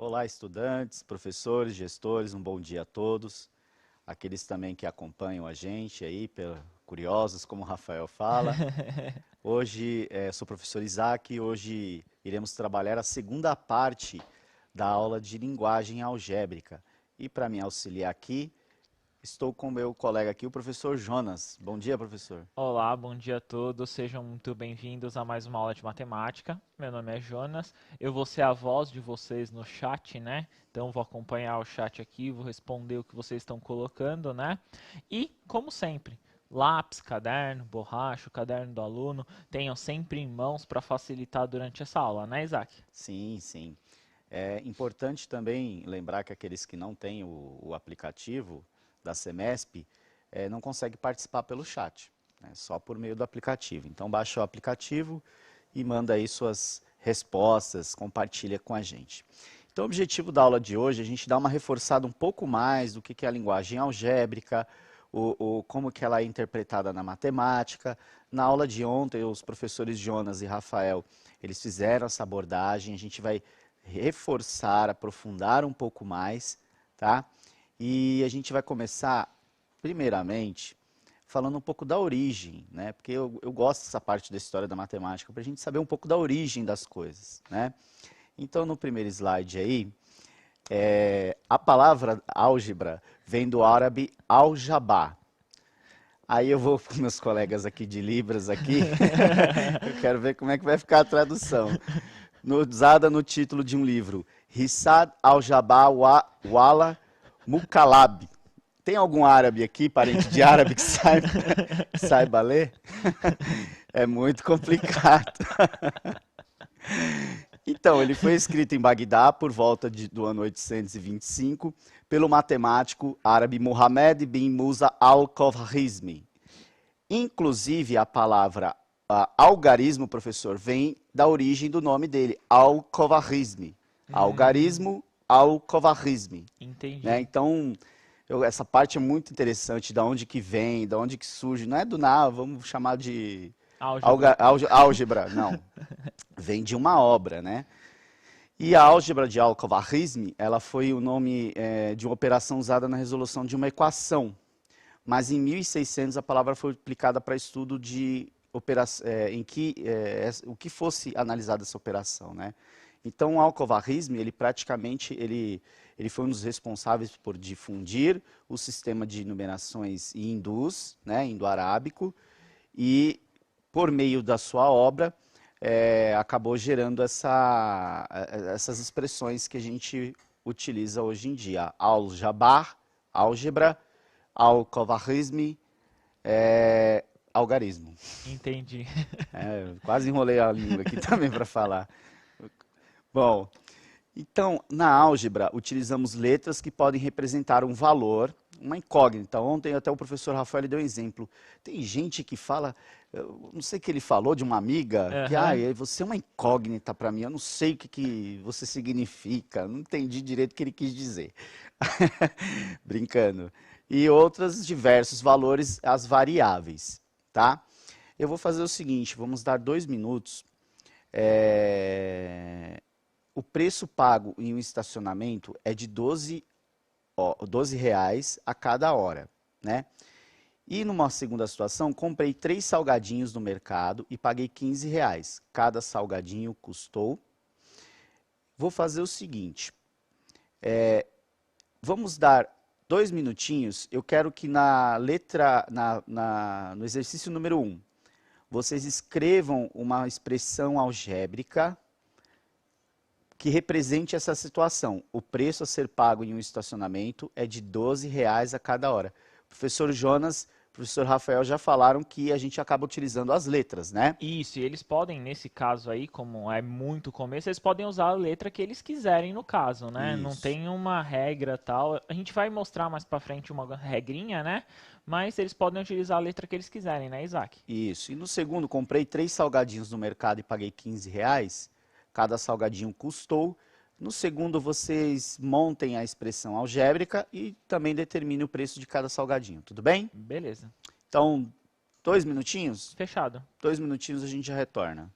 Olá, estudantes, professores, gestores, um bom dia a todos. Aqueles também que acompanham a gente aí, curiosos, como o Rafael fala. Hoje, sou o professor Isaac e hoje iremos trabalhar a segunda parte da aula de linguagem algébrica. E para me auxiliar aqui, estou com meu colega aqui, o professor Jonas. Bom dia, professor. Olá, bom dia a todos. Sejam muito bem-vindos a mais uma aula de matemática. Meu nome é Jonas. Eu vou ser a voz de vocês no chat, né? Então vou acompanhar o chat aqui, vou responder o que vocês estão colocando, né? E, como sempre, lápis, caderno, borracha, o caderno do aluno, tenham sempre em mãos para facilitar durante essa aula, né, Isaac? Sim, sim. É importante também lembrar que aqueles que não têm o aplicativo da Semesp não conseguem participar pelo chat, né, só por meio do aplicativo. Então baixa o aplicativo e manda aí suas respostas, compartilha com a gente. Então o objetivo da aula de hoje é a gente dar uma reforçada um pouco mais do que é a linguagem algébrica, como que ela é interpretada na matemática. Na aula de ontem, os professores Jonas e Rafael, eles fizeram essa abordagem, a gente vai reforçar, aprofundar um pouco mais, tá? E a gente vai começar, primeiramente, falando um pouco da origem, né? Porque eu gosto dessa parte da história da matemática, para a gente saber um pouco da origem das coisas, né? Então, no primeiro slide aí, a palavra álgebra vem do árabe al-jabá. Aí eu vou para meus colegas aqui de Libras aqui, eu quero ver como é que vai ficar a tradução. Usada no título de um livro, Rissad al-Jabá Wala Mukalab. Tem algum árabe aqui, parente de árabe, que saiba ler? É muito complicado. Então, ele foi escrito em Bagdá por volta do ano 825 pelo matemático árabe Muhammad bin Musa al-Khwarizmi. Inclusive, a palavra algarismo, professor, vem da origem do nome dele, al-Khwarizmi. Hum, Algarismo, al-Khwarizmi. Né? entendi. Então, essa parte é muito interessante, da onde que vem, da onde que surge. Não é do nada, vamos chamar de Álgebra. álgebra, não. Vem de uma obra, né? E a álgebra de Al-Khwarizmi, ela foi o nome de uma operação usada na resolução de uma equação. Mas em 1600 a palavra foi aplicada para estudo de em que o que fosse analisada essa operação, né? Então, o Al-Khwarizmi, ele foi um dos responsáveis por difundir o sistema de numerações hindus, né, indo-arábico, e por meio da sua obra acabou gerando essas expressões que a gente utiliza hoje em dia. Al-Jabr, álgebra, Al-Khwarizmi, algarismo. Entendi. Quase enrolei a língua aqui também para falar. Bom, então, na álgebra, utilizamos letras que podem representar um valor, uma incógnita. Ontem até o professor Rafael deu um exemplo. Tem gente que fala, eu não sei o que ele falou de uma amiga, que Aham. você é uma incógnita para mim, eu não sei o que você significa, não entendi direito o que ele quis dizer. Brincando. E outros diversos valores, as variáveis, tá? Eu vou fazer o seguinte, vamos dar 2 minutos. O preço pago em um estacionamento é de 12 reais a cada hora, né? E numa segunda situação, comprei 3 salgadinhos no mercado e paguei 15 reais. Cada salgadinho custou. Vou fazer o seguinte, vamos dar 2 minutinhos. Eu quero que na letra, no exercício número 1, vocês escrevam uma expressão algébrica que represente essa situação. O preço a ser pago em um estacionamento é de 12 reais a cada hora. O professor Jonas, o professor Rafael já falaram que a gente acaba utilizando as letras, né? Isso, e eles podem, nesse caso aí, como é muito começo, eles podem usar a letra que eles quiserem no caso, né? Não Isso. tem uma regra tal. A gente vai mostrar mais pra frente uma regrinha, né? Mas eles podem utilizar a letra que eles quiserem, né, Isaac? Isso. E no segundo, comprei 3 salgadinhos no mercado e paguei 15 reais. Cada salgadinho custou. No segundo, vocês montem a expressão algébrica e também determinem o preço de cada salgadinho, tudo bem? Beleza. Então, 2 minutinhos? Fechado. 2 minutinhos a gente já retorna.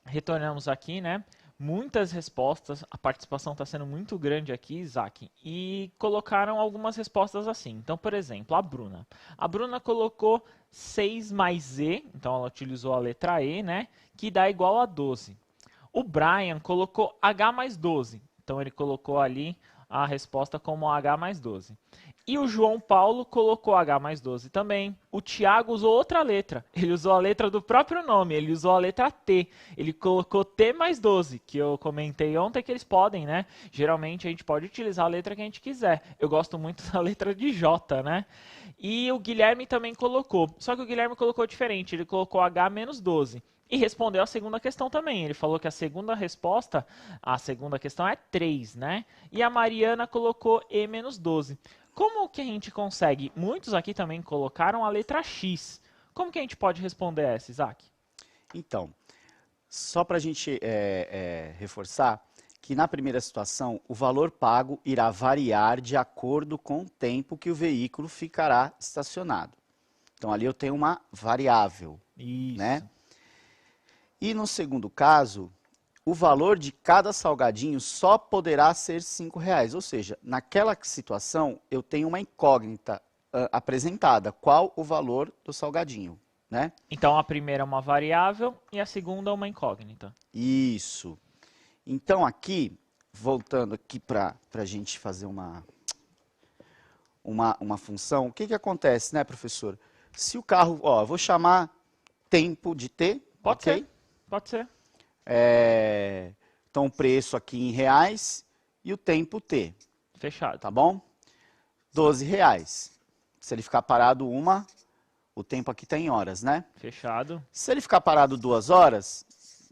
retornamos aqui, né? Muitas respostas, a participação está sendo muito grande aqui, Isaac, e colocaram algumas respostas assim. Então, por exemplo, a Bruna. A Bruna colocou 6 mais E, então ela utilizou a letra E, né? Que dá igual a 12. O Brian colocou H mais 12, então ele colocou ali a resposta como H mais 12. E o João Paulo colocou H mais 12 também. O Thiago usou outra letra. Ele usou a letra do próprio nome. Ele usou a letra T. Ele colocou T mais 12, que eu comentei ontem que eles podem, né? Geralmente a gente pode utilizar a letra que a gente quiser. Eu gosto muito da letra de J, né? E o Guilherme também colocou. Só que o Guilherme colocou diferente. Ele colocou H menos 12. E respondeu a segunda questão também. Ele falou que a segunda resposta, a segunda questão é 3, né? E a Mariana colocou E menos 12. Como que a gente consegue? Muitos aqui também colocaram a letra X. Como que a gente pode responder essa, Isaac? Então, só para a gente reforçar que na primeira situação o valor pago irá variar de acordo com o tempo que o veículo ficará estacionado. Então ali eu tenho uma variável, Isso. né? E no segundo caso, o valor de cada salgadinho só poderá ser R$5, ou seja, naquela situação eu tenho uma incógnita apresentada, qual o valor do salgadinho, né? Então a primeira é uma variável e a segunda é uma incógnita. Isso. Então aqui, voltando aqui para a gente fazer uma função, o que acontece, né, professor? Se o carro, ó, eu vou chamar tempo de T, Pode ok? ser, pode ser. Então o preço aqui em reais e o tempo T, Fechado. tá bom? R$12. Se ele ficar parado o tempo aqui está em horas, né? Fechado. Se ele ficar parado 2 horas,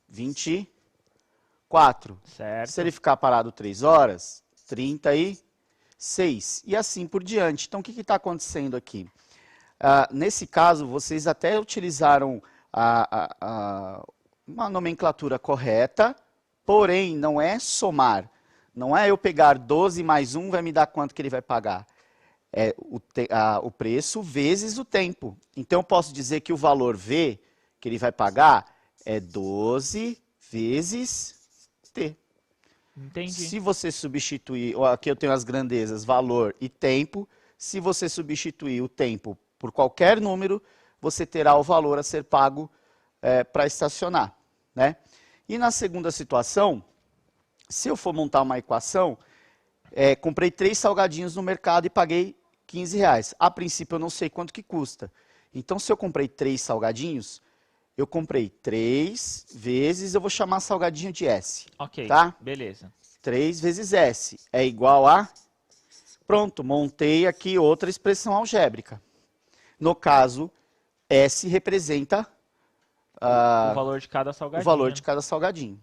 24. Certo. Se ele ficar parado 3 horas, 36. E assim por diante. Então, o que está acontecendo aqui? Nesse caso, vocês até utilizaram uma nomenclatura correta, porém, não é somar. Não é eu pegar 12 mais 1 vai me dar quanto que ele vai pagar. É o preço vezes o tempo. Então, eu posso dizer que o valor V que ele vai pagar é 12 vezes T. Entendi. Se você substituir, aqui eu tenho as grandezas, valor e tempo, se você substituir o tempo por qualquer número, você terá o valor a ser pago para estacionar, né? E na segunda situação, se eu for montar uma equação, comprei 3 salgadinhos no mercado e paguei R$15. A princípio eu não sei quanto que custa. Então se eu comprei 3 salgadinhos, eu comprei 3 vezes, eu vou chamar salgadinho de S. Ok, tá? beleza. 3 vezes S é igual a... Pronto, montei aqui outra expressão algébrica. No caso, S representa O valor de cada salgadinho. o valor de cada salgadinho.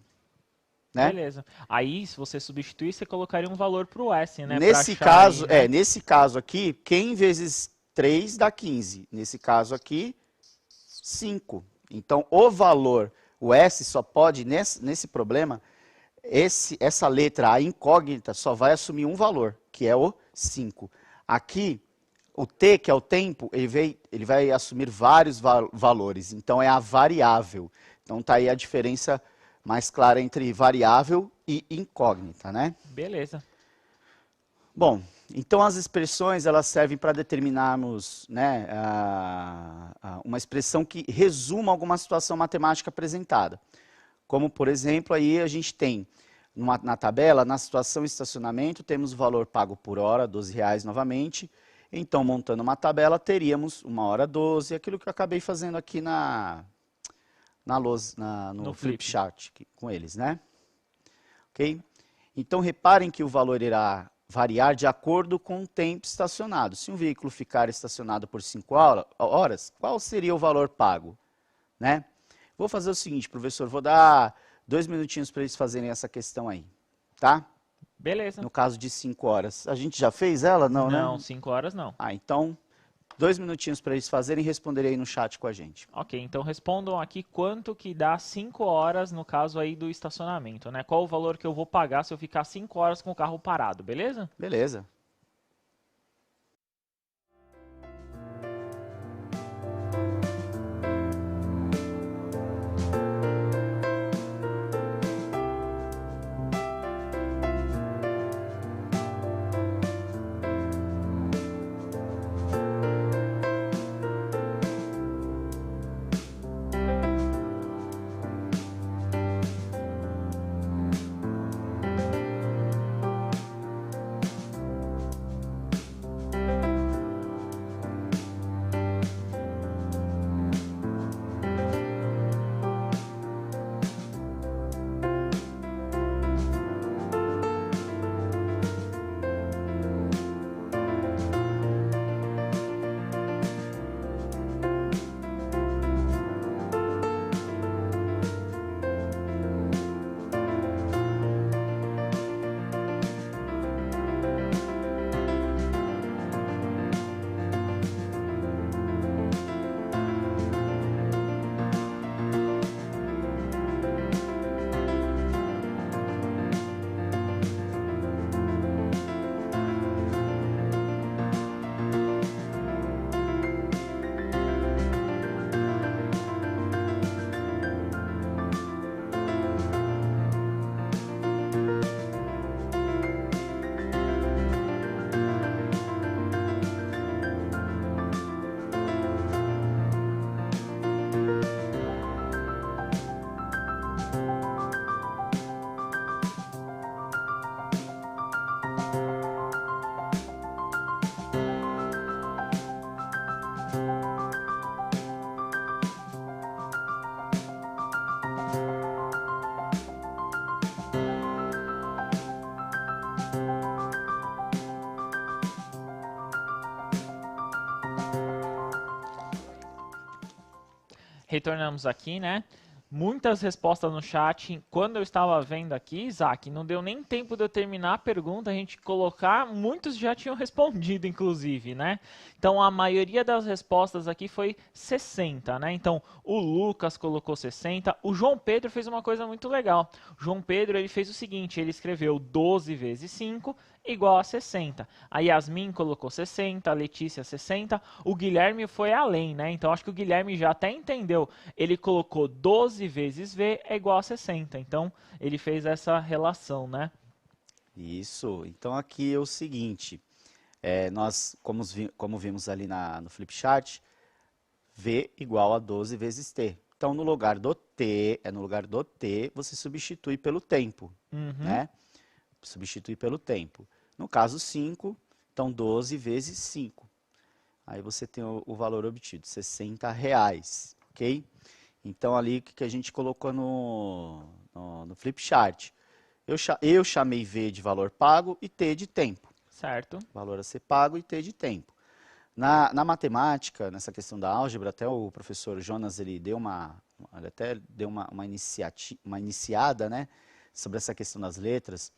Né? Beleza. Aí, se você substituir, você colocaria um valor para o S, né? Nesse pra caso, aí, né? nesse caso aqui, quem vezes 3 dá 15. Nesse caso aqui, 5. Então, o valor, o S só pode, nesse problema, essa letra, a incógnita, só vai assumir um valor, que é o 5. Aqui, o T, que é o tempo, ele vai assumir vários valores. Então, é a variável. Então, está aí a diferença mais clara entre variável e incógnita, né? Beleza. Bom, então as expressões elas servem para determinarmos, né, uma expressão que resuma alguma situação matemática apresentada. Como, por exemplo, aí a gente tem na tabela, na situação estacionamento, temos o valor pago por hora, R$12 novamente. Então, montando uma tabela, teríamos 1 hora 12, aquilo que eu acabei fazendo aqui no flip chart com eles, né? Ok? Então, reparem que o valor irá variar de acordo com o tempo estacionado. Se um veículo ficar estacionado por 5 horas, qual seria o valor pago? Né? Vou fazer o seguinte, professor, vou dar 2 minutinhos para eles fazerem essa questão aí, tá? Beleza. No caso de 5 horas. A gente já fez ela? Não, né? Não, 5 horas não. Então, 2 minutinhos para eles fazerem e responderem aí no chat com a gente. Ok, então respondam aqui quanto que dá 5 horas no caso aí do estacionamento, né? Qual o valor que eu vou pagar se eu ficar 5 horas com o carro parado, beleza? Beleza. Retornamos aqui, né? Muitas respostas no chat. Quando eu estava vendo aqui, Isaac, não deu nem tempo de eu terminar a pergunta, a gente colocar, muitos já tinham respondido, inclusive, né? Então, a maioria das respostas aqui foi 60, né? Então, o Lucas colocou 60. O João Pedro fez uma coisa muito legal. O João Pedro, ele fez o seguinte, ele escreveu 12 vezes 5 igual a 60. A Yasmin colocou 60, a Letícia 60, o Guilherme foi além, né? Então acho que o Guilherme já até entendeu. Ele colocou 12 vezes V é igual a 60. Então ele fez essa relação, né? Isso. Então aqui é o seguinte, nós, como vimos ali no flipchart, V igual a 12 vezes T. Então no lugar do T, você substitui pelo tempo, né? Substitui pelo tempo. No caso 5, então 12 vezes 5. Aí você tem o valor obtido, R$60, ok? Então ali o que a gente colocou no flipchart? Eu chamei V de valor pago e T de tempo. Certo. Valor a ser pago e T de tempo. Na matemática, nessa questão da álgebra, até o professor Jonas ele até deu uma iniciada, né, sobre essa questão das letras.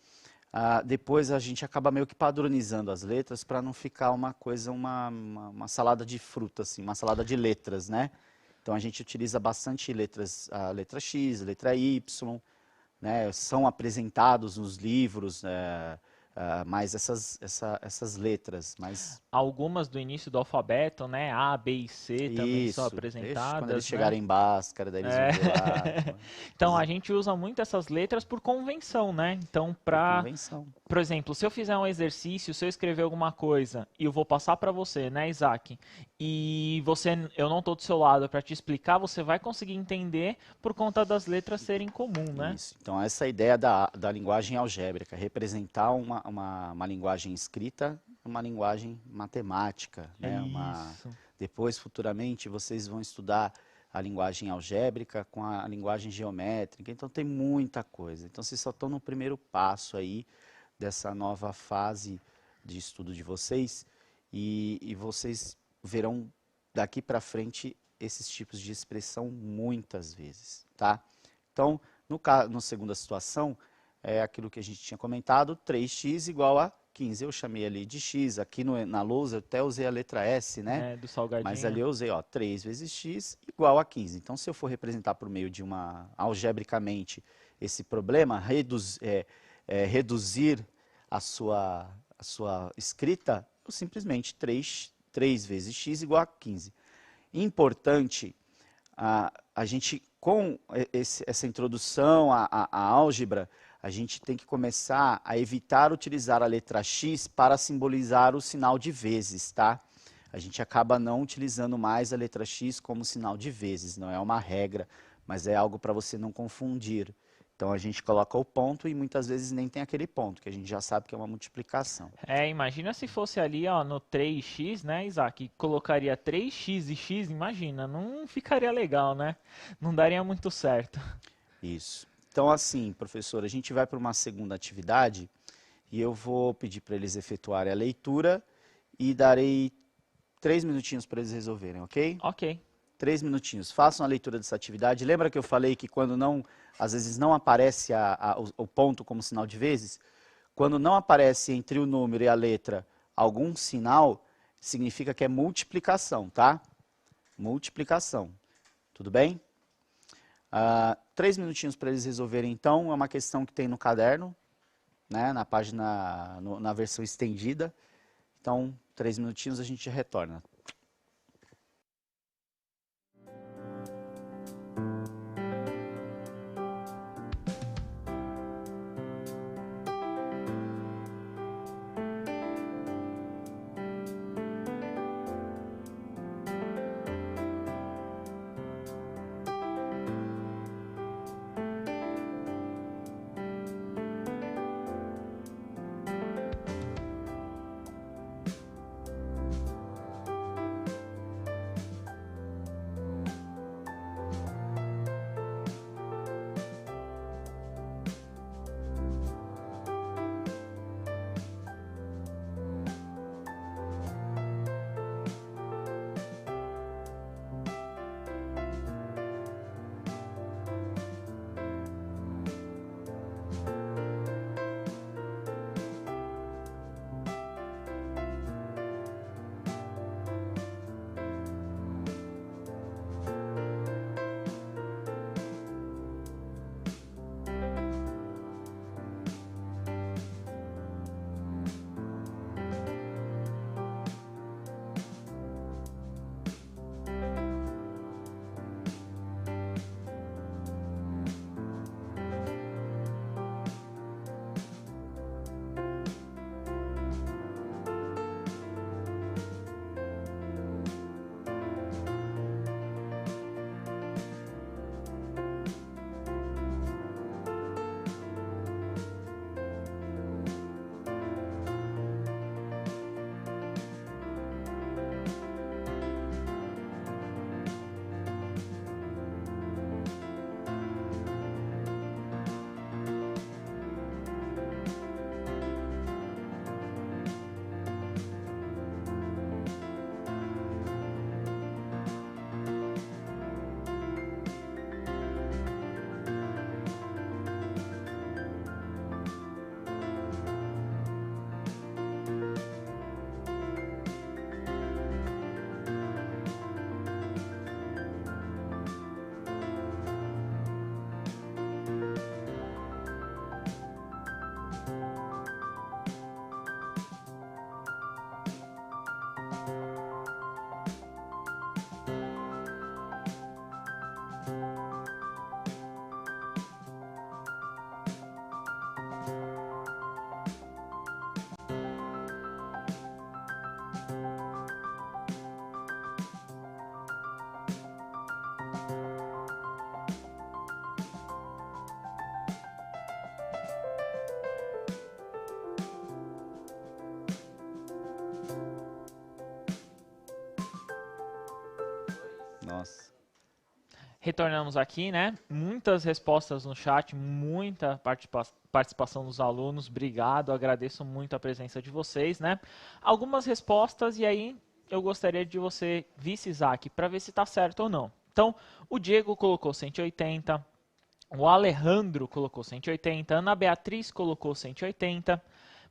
Depois a gente acaba meio que padronizando as letras para não ficar uma coisa, uma salada de frutas, assim, uma salada de letras, né? Então a gente utiliza bastante letras, a letra X, a letra Y, né? São apresentados nos livros mais essas letras, mas Algumas do início do alfabeto, né? A, B e C também são apresentadas. Quando eles né? chegarem em Bhaskara, daí eles vão ver lá. Então a gente usa muito essas letras por convenção, né? Então Convenção. por exemplo, se eu fizer um exercício, se eu escrever alguma coisa e eu vou passar para você, né, Isaac? E eu não estou do seu lado para te explicar, você vai conseguir entender por conta das letras serem comum, né? Isso. Então essa é a ideia da linguagem algébrica, representar uma linguagem escrita, uma linguagem matemática, né? Isso. Depois, futuramente, vocês vão estudar a linguagem algébrica com a linguagem geométrica, então tem muita coisa. Então vocês só estão no primeiro passo aí dessa nova fase de estudo de vocês e vocês verão daqui para frente esses tipos de expressão muitas vezes, tá? Então, na segunda situação, é aquilo que a gente tinha comentado, 3x igual a 15. Eu chamei ali de x, aqui na lousa eu até usei a letra S, né? Do salgadinho. Mas ali eu usei, 3 vezes x igual a 15. Então, se eu for representar por meio de algebricamente, esse problema, reduzir a sua escrita, eu simplesmente 3 vezes x igual a 15. Importante, a gente, com essa introdução à álgebra, a gente tem que começar a evitar utilizar a letra X para simbolizar o sinal de vezes, tá? A gente acaba não utilizando mais a letra X como sinal de vezes, não é uma regra, mas é algo para você não confundir. Então a gente coloca o ponto e muitas vezes nem tem aquele ponto, que a gente já sabe que é uma multiplicação. Imagina se fosse ali, ó, no 3x, né, Isaac? Colocaria 3x e x, imagina, não ficaria legal, né? Não daria muito certo. Isso. Então assim, professor, a gente vai para uma segunda atividade e eu vou pedir para eles efetuarem a leitura e darei 3 minutinhos para eles resolverem, ok? Ok. 3 minutinhos. Façam a leitura dessa atividade. Lembra que eu falei que quando às vezes não aparece o ponto como sinal de vezes? Quando não aparece entre o número e a letra algum sinal, significa que é multiplicação, tá? Multiplicação. Tudo bem? 3 minutinhos para eles resolverem, então. É uma questão que tem no caderno, né? Na página, na versão estendida. Então, 3 minutinhos a gente retorna. Nossa. Retornamos aqui, né? Muitas respostas no chat, muita participação dos alunos. Obrigado, agradeço muito a presença de vocês, né? Algumas respostas e aí eu gostaria de você visse, Isaac, para ver se está certo ou não. Então, o Diego colocou 180, o Alejandro colocou 180, a Ana Beatriz colocou 180.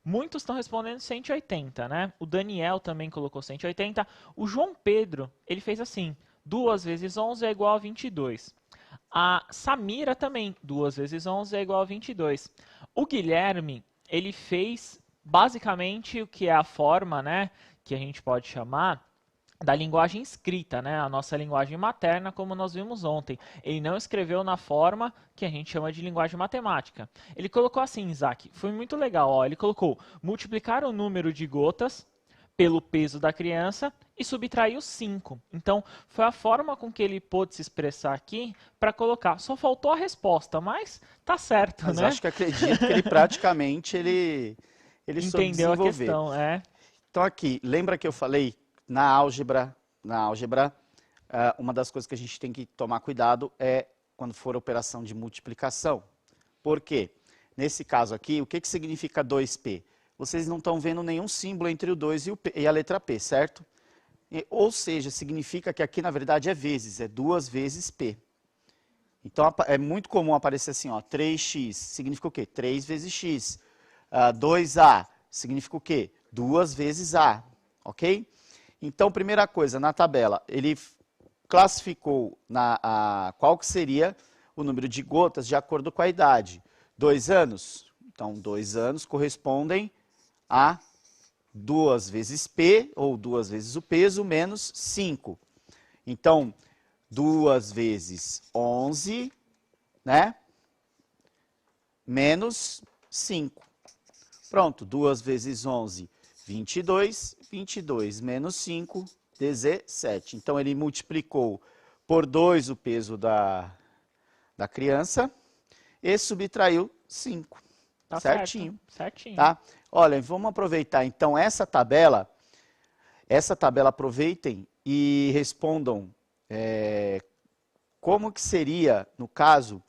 Muitos estão respondendo 180, né? O Daniel também colocou 180. O João Pedro, ele fez assim: 2 vezes 11 é igual a 22. A Samira também, 2 vezes 11 é igual a 22. O Guilherme, ele fez basicamente o que é a forma, né, que a gente pode chamar da linguagem escrita, né, a nossa linguagem materna, como nós vimos ontem. Ele não escreveu na forma que a gente chama de linguagem matemática. Ele colocou assim, Isaac, foi muito legal, ó, ele colocou multiplicar o número de gotas pelo peso da criança e subtraiu 5. Então, foi a forma com que ele pôde se expressar aqui para colocar. Só faltou a resposta, mas tá certo, Mas né? acho que acredito que ele praticamente ele soube Entendeu a desenvolver. questão, é. Então aqui, lembra que eu falei na álgebra, uma das coisas que a gente tem que tomar cuidado é quando for operação de multiplicação. Por quê? Nesse caso aqui, o que significa 2p? Vocês não estão vendo nenhum símbolo entre o 2 e a letra P, certo? Ou seja, significa que aqui na verdade é vezes, é 2 vezes P. Então é muito comum aparecer assim, ó, 3x, significa o quê? 3 vezes x. 2a, significa o quê? 2 vezes a, ok? Então, primeira coisa, na tabela, ele classificou qual que seria o número de gotas de acordo com a idade. 2 anos, então 2 anos correspondem a 2 vezes P, ou 2 vezes o peso, menos 5. Então, 2 vezes 11, né? Menos 5. Pronto, 2 vezes 11, 22. 22 menos 5, 17. Então, ele multiplicou por 2 o peso da criança e subtraiu 5. Tá certinho. Certo, certinho. Tá? Olha, vamos aproveitar então essa tabela aproveitem e respondam como que seria, no caso,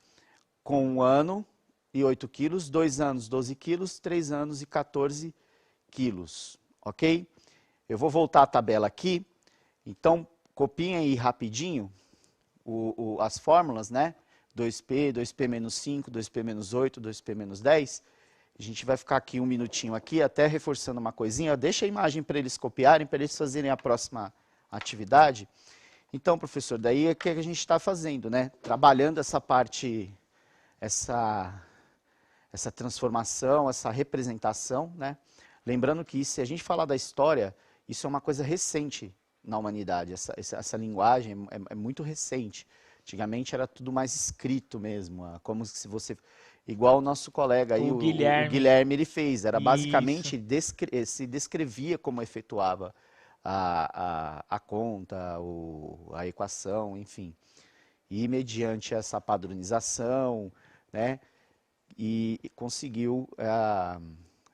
com 1 ano e 8 quilos, 2 anos 12 quilos, 3 anos e 14 quilos, ok? Eu vou voltar à tabela aqui, então copiem aí rapidinho as fórmulas, né? 2p, 2p menos 5, 2p menos 8, 2p menos 10. A gente vai ficar aqui um minutinho aqui, até reforçando uma coisinha. Deixa a imagem para eles copiarem, para eles fazerem a próxima atividade. Então, professor, daí é que a gente está fazendo, né? Trabalhando essa parte, essa transformação, essa representação, né? Lembrando que se a gente falar da história, isso é uma coisa recente na humanidade. Essa linguagem é muito recente. Antigamente era tudo mais escrito mesmo, como se você... Igual o nosso colega aí, o Guilherme, ele fez. Era basicamente, se descrevia como efetuava a conta, a equação, enfim. E mediante essa padronização, né, e conseguiu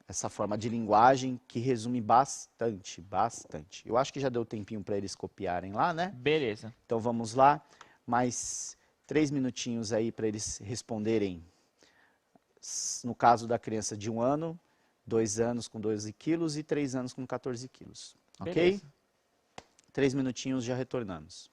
essa forma de linguagem que resume bastante, bastante. Eu acho que já deu tempinho para eles copiarem lá, né? Beleza. Então vamos lá, mais 3 minutinhos aí para eles responderem. No caso da criança de 1 ano, 2 anos com 12 quilos e 3 anos com 14 quilos. Ok? Beleza. 3 minutinhos, já retornamos.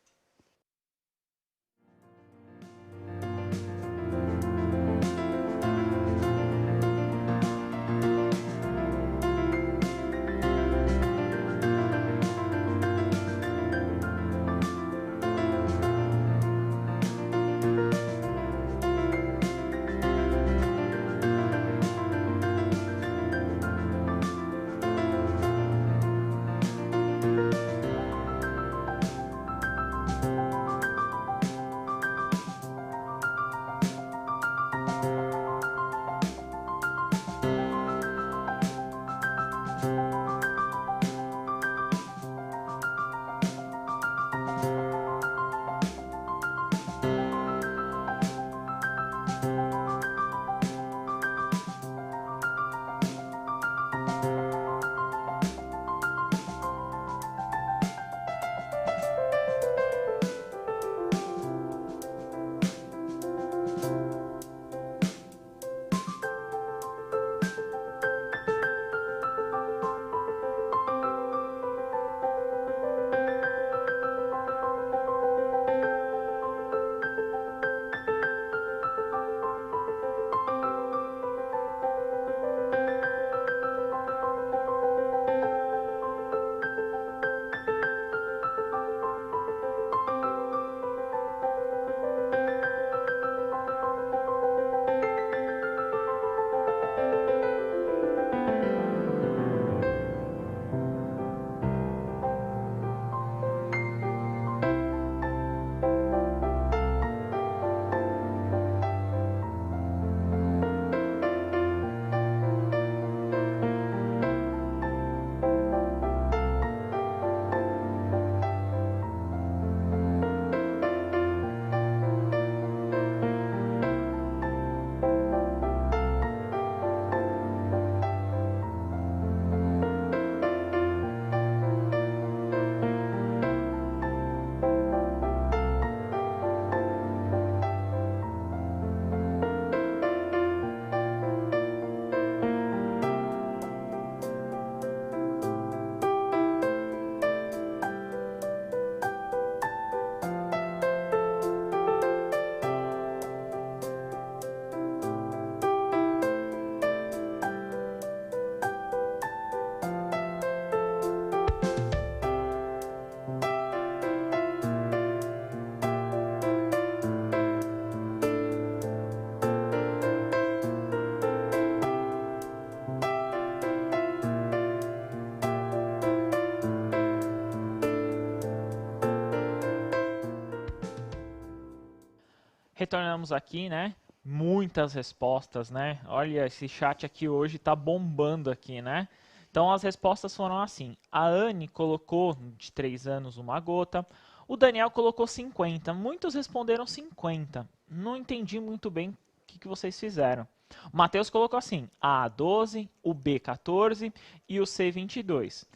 Retornamos aqui, né? Muitas respostas, né? Olha, esse chat aqui hoje tá bombando aqui, né? Então as respostas foram assim. A Anne colocou de 3 anos uma gota. O Daniel colocou 50. Muitos responderam 50. Não entendi muito bem o que vocês fizeram. O Matheus colocou assim, a 12, o B 14 e o C 22.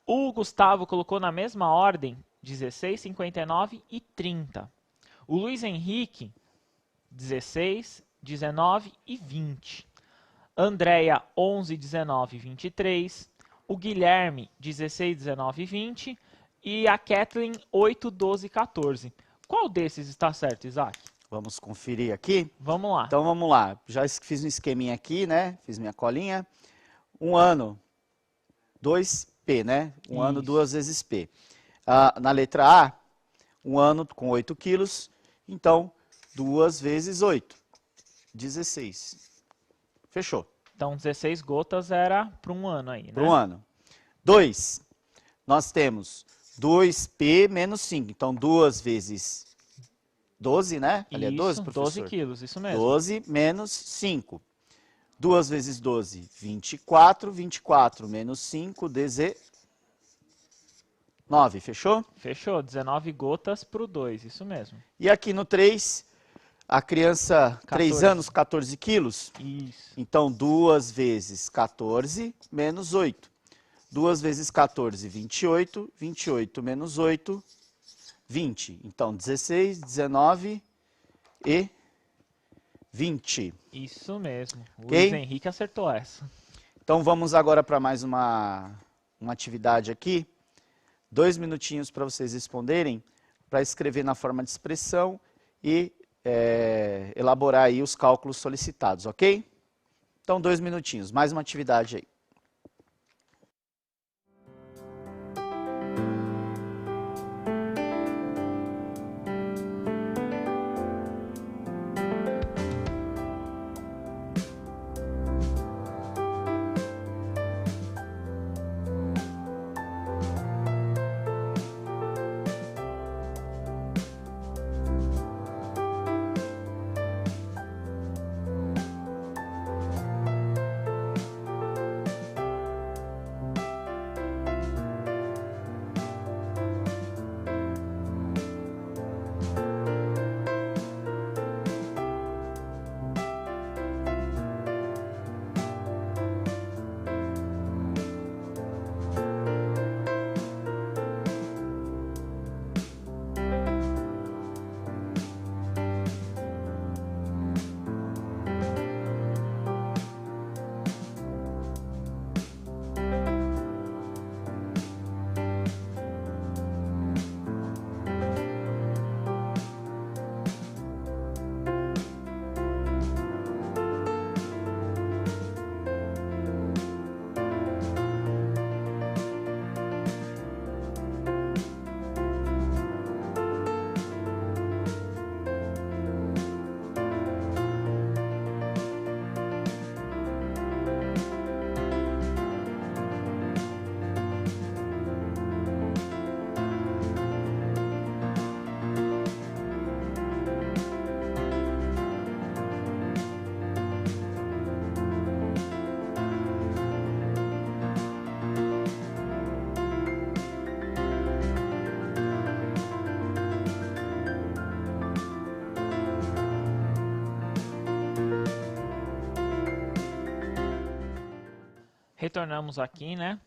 O Gustavo colocou na mesma ordem 16, 59 e 30. O Luiz Henrique 16, 19 e 20. Andréia 11, 19 e 23. O Guilherme 16, 19 e 20. E a Kathleen 8, 12 e 14. Qual desses está certo, Isaac? Vamos conferir aqui? Vamos lá. Então vamos lá. Já fiz um esqueminha aqui, né? Fiz minha colinha. 1 ano, 2P, né? 1 ano, 2 vezes P. Na letra A, 1 ano com 8 quilos. Então, 2 vezes 8, 16. Fechou. Então, 16 gotas era para 1 ano aí, né? Para 1 ano. 2, nós temos 2P menos 5. Então, 2 vezes 12, né? Ali é 12, professor? 12 quilos, isso mesmo. 12 menos 5. 2 vezes 12, 24. 24 menos 5, 19. Fechou? Fechou. 19 gotas para o 2, isso mesmo. E aqui no 3, a criança, 3 14. anos, 14 quilos. Isso. Então, 2 vezes 14 menos 8. 2 vezes 14, 28. 28 menos 8, 20. Então, 16, 19 e 20. Isso mesmo. O Ok? Luiz Henrique acertou essa. Então, vamos agora para mais uma atividade aqui. 2 minutinhos para vocês responderem, para escrever na forma de expressão e elaborar aí os cálculos solicitados, ok? Então, 2 minutinhos. Mais uma atividade aí. Retornamos aqui, né?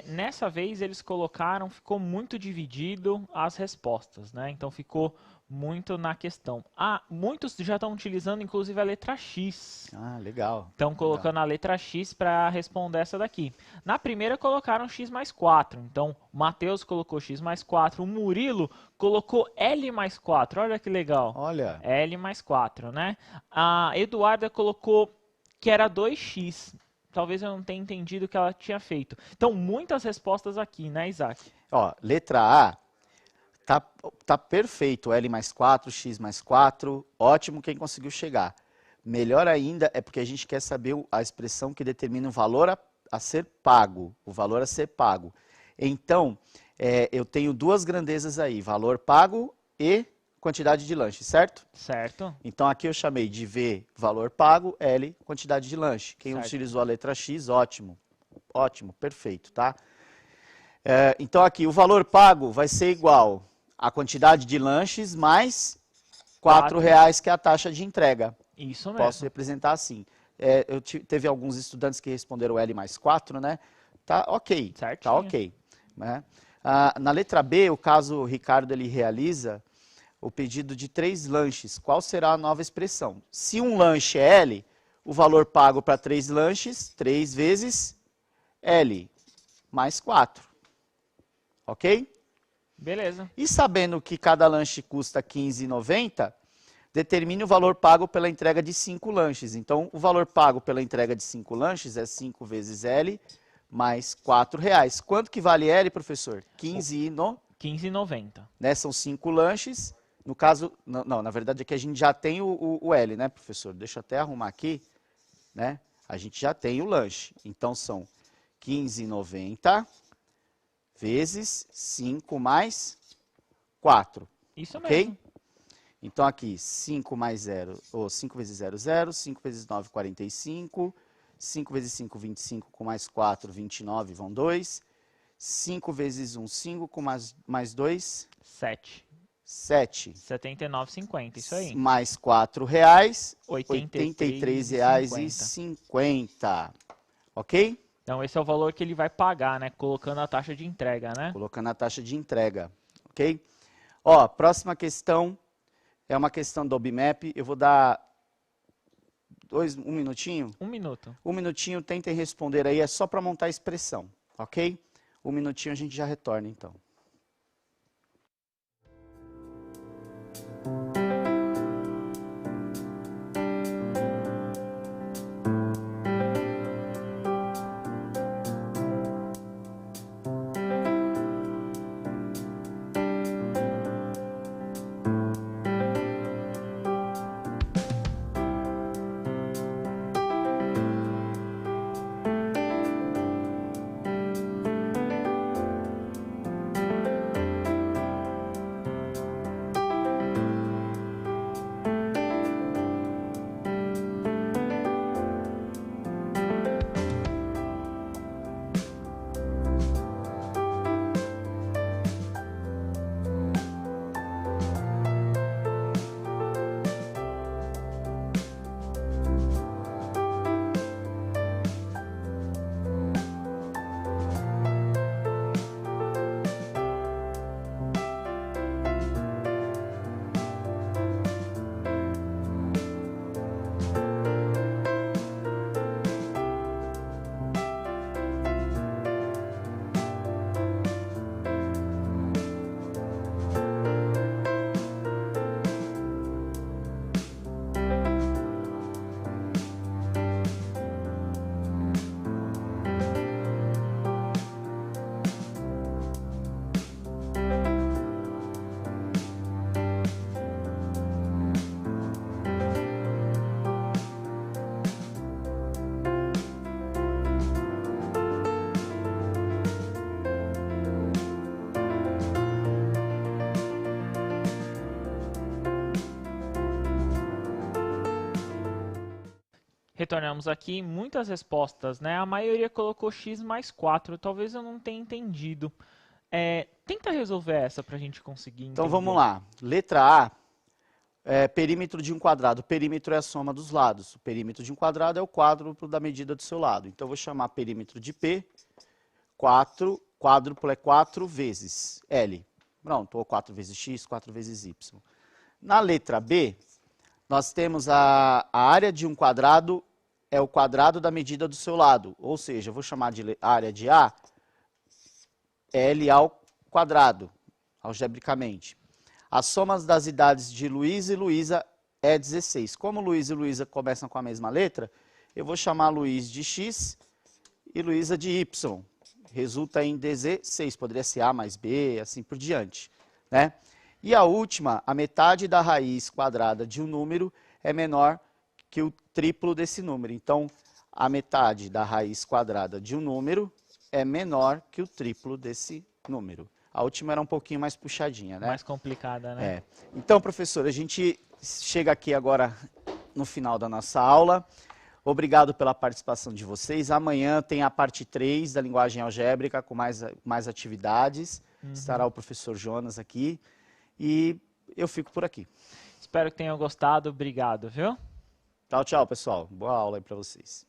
Nessa vez eles colocaram, ficou muito dividido as respostas, né? Então ficou muito na questão. Muitos já estão utilizando inclusive a letra X. Ah, legal. Estão colocando a letra X para responder essa daqui. Na primeira colocaram X mais 4. Então o Matheus colocou X mais 4. O Murilo colocou L mais 4. Olha que legal. Olha. L mais 4, né? A Eduarda colocou que era 2x. Talvez eu não tenha entendido o que ela tinha feito. Então, muitas respostas aqui, né, Isaac? Ó, letra A, tá perfeito. L mais 4, X mais 4, ótimo quem conseguiu chegar. Melhor ainda é porque a gente quer saber a expressão que determina o valor a ser pago. O valor a ser pago. Então, eu tenho duas grandezas aí, valor pago e quantidade de lanche, certo? Certo. Então aqui eu chamei de V, valor pago, L, quantidade de lanche. Quem Certo. utilizou a letra X, ótimo. Ótimo, perfeito, tá? Então aqui, o valor pago vai ser igual à quantidade de lanches mais R$4, que é a taxa de entrega. Isso mesmo. Posso representar assim. Teve alguns estudantes que responderam L mais 4, né? Tá ok, Certinho. tá ok. Né? Na letra B, o caso Ricardo ele realiza o pedido de 3 lanches. Qual será a nova expressão? Se um lanche é L, o valor pago para 3 lanches, 3 vezes L, mais 4. Ok? Beleza. E sabendo que cada lanche custa R$15,90, determine o valor pago pela entrega de 5 lanches. Então, o valor pago pela entrega de 5 lanches é 5 vezes L mais R$4. Quanto que vale L, professor? R$15,90. Né? São 5 lanches. No caso, não, na verdade aqui a gente já tem o L, né, professor? Deixa eu até arrumar aqui, né? A gente já tem o lanche. Então, são R$15,90 vezes 5 mais 4. Isso ok? mesmo. Então, aqui, 5 mais 0, ou 5 vezes 0, 0, 5 vezes 9, 45, 5 vezes 5, 25, com mais 4, 29, vão 2, 5 vezes 1, 5, com mais 2, 7. 7. 79,50, isso aí. Mais R$4, R$ R$83,50. Ok? Então, esse é o valor que ele vai pagar, né? Colocando a taxa de entrega, né? Colocando a taxa de entrega. Ok? Ó, próxima questão é uma questão do OBMAP. Eu vou dar um minutinho. 1 minuto. 1 minutinho, tentem responder aí. É só para montar a expressão. Ok? 1 minutinho a gente já retorna, então. Retornamos aqui, muitas respostas, né? A maioria colocou x mais 4, talvez eu não tenha entendido. Tenta resolver essa para a gente conseguir entender. Então vamos lá. Letra A, perímetro de um quadrado. O perímetro é a soma dos lados. O perímetro de um quadrado é o quádruplo da medida do seu lado. Então eu vou chamar perímetro de P, quádruplo é 4 vezes L. Pronto, ou 4 vezes X, 4 vezes Y. Na letra B, nós temos a área de um quadrado é o quadrado da medida do seu lado. Ou seja, eu vou chamar de área de A, L ao quadrado, algebricamente. As somas das idades de Luiz e Luísa é 16. Como Luiz e Luísa começam com a mesma letra, eu vou chamar Luiz de X e Luísa de Y. Resulta em 16. Poderia ser A mais B, assim por diante, né? E a última, a metade da raiz quadrada de um número é menor que o triplo desse número. Então, a metade da raiz quadrada de um número é menor que o triplo desse número. A última era um pouquinho mais puxadinha, né? Mais complicada, né? É. Então, professor, a gente chega aqui agora no final da nossa aula. Obrigado pela participação de vocês. Amanhã tem a parte 3 da linguagem algébrica com mais atividades. Estará o professor Jonas aqui. E eu fico por aqui. Espero que tenham gostado. Obrigado, viu? Tchau, tchau, pessoal. Boa aula aí para vocês.